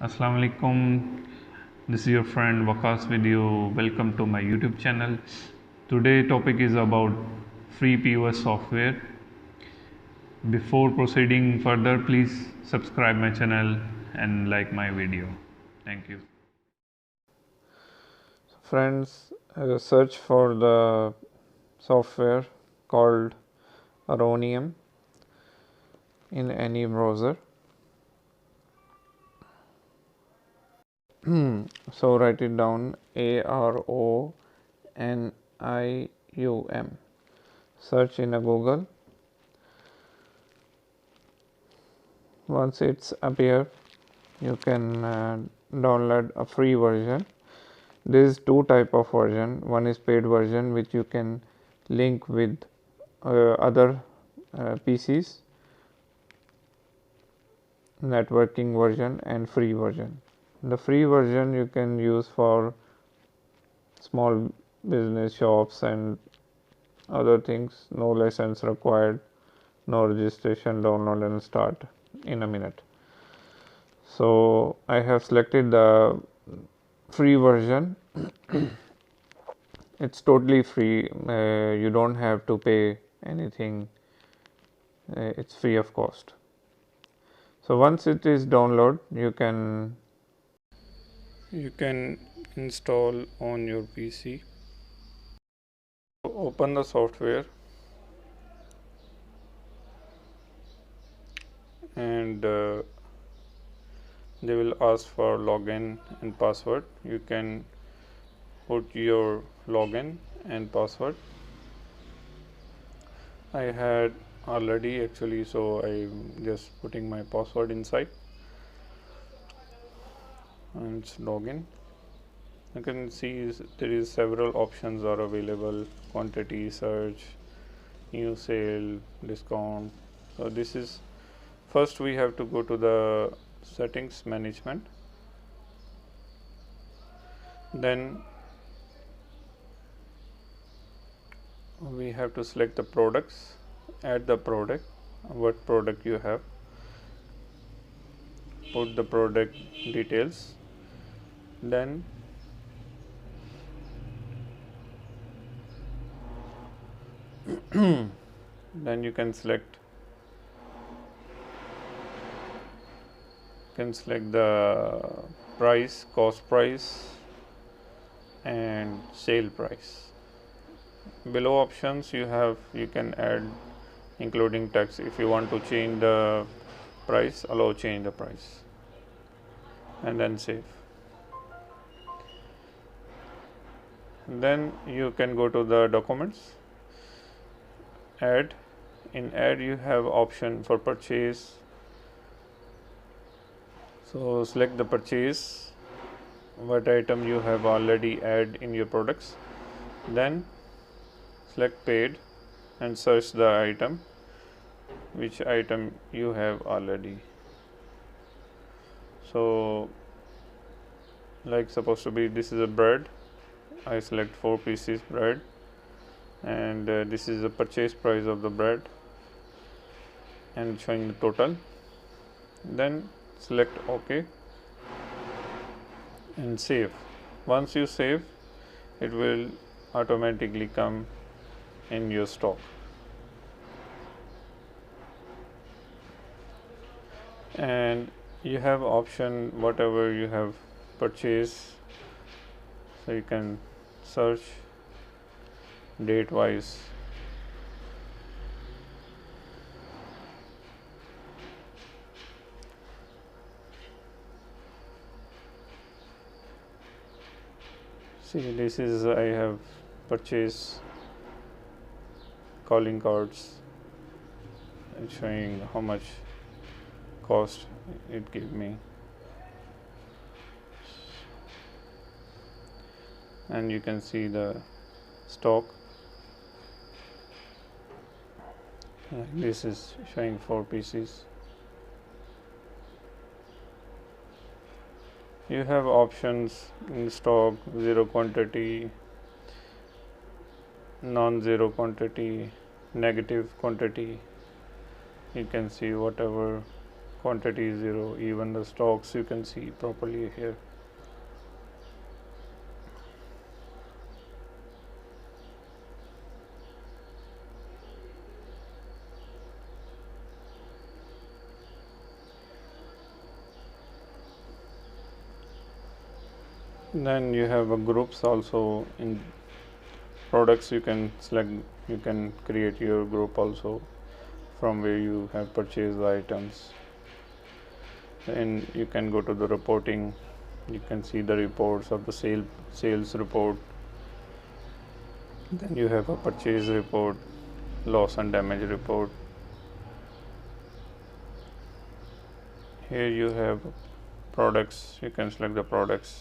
Assalamu alaikum. This is your friend Wakas with you. Welcome to my YouTube channel. Today topic is about free POS software. Before proceeding further, please subscribe my channel and like my video. Thank you. Friends, search for the software called Aronium in any browser. So write it down, Aronium. Search in a Google. Once it's appear, you can download a free version. There is two type of version. One is paid version, which you can link with other PCs, networking version, and free version. The free version you can use for small business shops and other things. No license required, no registration, download and start in a minute. So I have selected the free version. It's totally free. You don't have to pay anything. It's free of cost. So once it is download, you can install on your PC. Open the software and they will ask for login and password. You can put your login and password. I had already actually, so I'm just putting my password inside and login. You can see there is several options are available: quantity, search, new sale, discount. So this is first we have to go to the settings management, then we have to select the products, add the product, what product you have, put the product details, then then you can select the price, cost price and sale price. Below options you can add including tax. If you want to change the price, allow change the price and then save. Then you can go to the documents, add. In add you have option for purchase, so select the purchase, what item you have already add in your products, then select paid and search the item, which item you have already. So like supposed to be, this is a bread, I select 4 pieces bread, and this is the purchase price of the bread and showing the total. Then select OK and save. Once you save, it will automatically come in your stock. And you have option whatever you have purchased, so you can search date wise. See, this is I have purchased calling cards and showing how much cost it gave me, and you can see the stock. This is showing 4 pieces. You have options in stock: zero quantity, non-zero quantity, negative quantity. You can see whatever quantity is 0. Even the stocks you can see properly here. Then you have a groups also. In products you can select, you can create your group also from where you have purchased the items. Then you can go to the reporting, you can see the reports of the sales report. Then you have a purchase report, loss and damage report. Here you have products, you can select the products.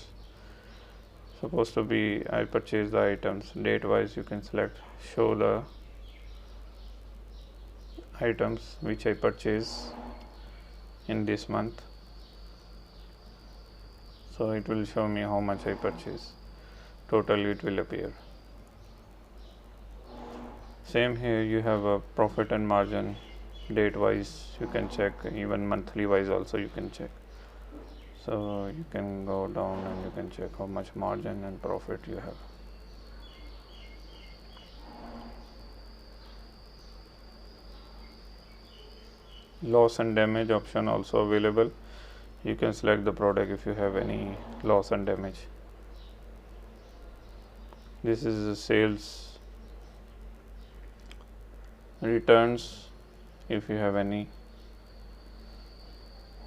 Supposed to be I purchased the items. Date wise you can select show the items which I purchase in this month. So it will show me how much I purchase. Totally it will appear. Same here, you have a profit and margin. Date wise you can check, even monthly wise also you can check. So you can go down and you can check how much margin and profit you have. Loss and damage option also available. You can select the product if you have any loss and damage. This is the sales, returns if you have any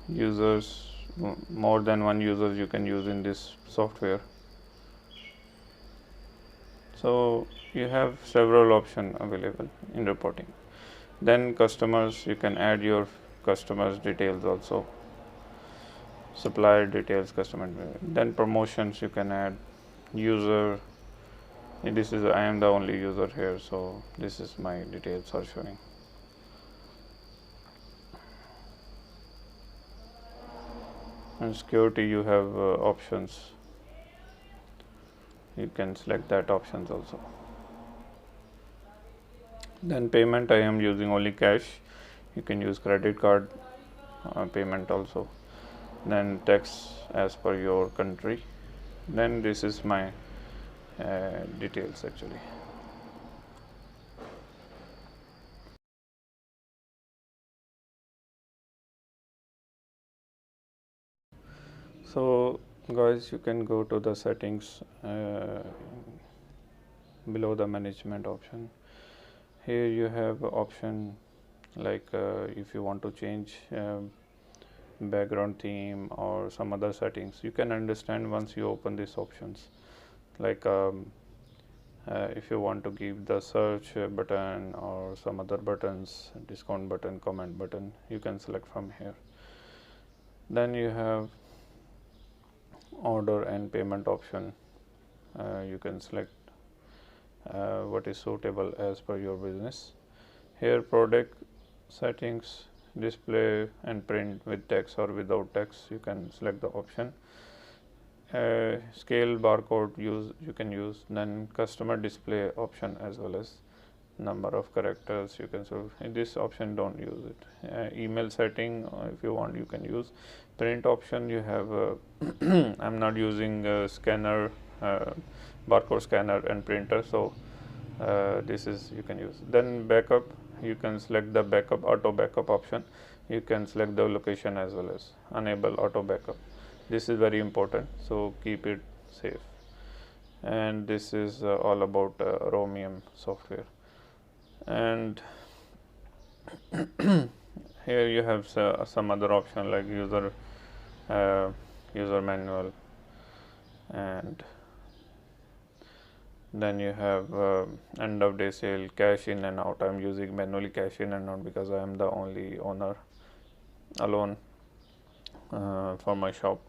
users, more than one users you can use in this software. So you have several options available in reporting. Then customers, you can add your customers details also, supplier details, customer. Then promotions you can add, user. This is I am the only user here, so this is my details are showing. And security you have options, you can select that options also. Then payment, I am using only cash, you can use credit card payment also. Then tax as per your country. Then this is my details actually. So guys, you can go to the settings below the management option. Here you have option like if you want to change background theme or some other settings, you can understand once you open these options. Like if you want to give the search button or some other buttons, discount button, comment button, you can select from here. Then you have order and payment option. You can select what is suitable as per your business. Here product settings, display and print with text or without text, you can select the option. Scale barcode you can use. Then customer display option as well as number of characters you can. So in this option don't use it. Email setting if you want you can use. Print option you have I'm not using scanner, barcode scanner and printer, so this is you can use. Then backup, you can select the backup, auto backup option. You can select the location as well as enable auto backup. This is very important, so keep it safe. And this is all about Romium software. And here you have some other option like user manual, and then you have end of day sale, cash in and out. I am using manually cash in and out because I am the only owner alone for my shop,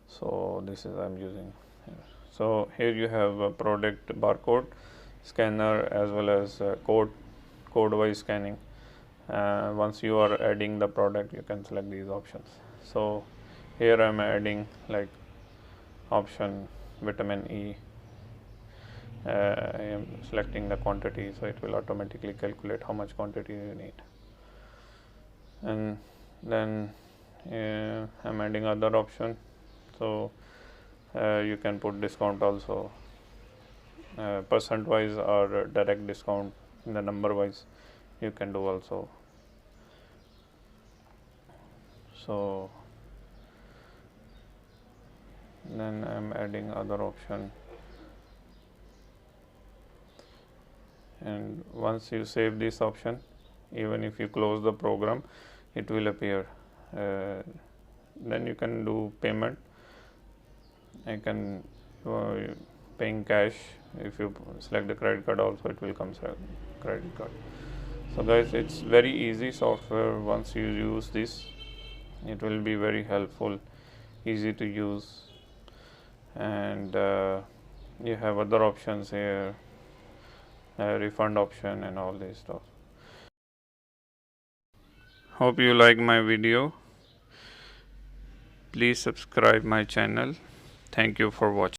so this is I am using here. So here you have a product barcode scanner as well as code wise scanning. Once you are adding the product, you can select these options. So here I am adding like option vitamin E. I am selecting the quantity, so it will automatically calculate how much quantity you need. And then I'm adding other option, so you can put discount also, percent wise or direct discount, in the number wise you can do also. So then I'm adding other option, and once you save this option, even if you close the program, it will appear. Then you can do payment. I can paying cash. If you select the credit card also, it will come credit card. So guys, it's very easy software. Once you use this, it will be very helpful, easy to use, and you have other options here, refund option and all this stuff. Hope you like my video. Please subscribe my channel. Thank you for watching.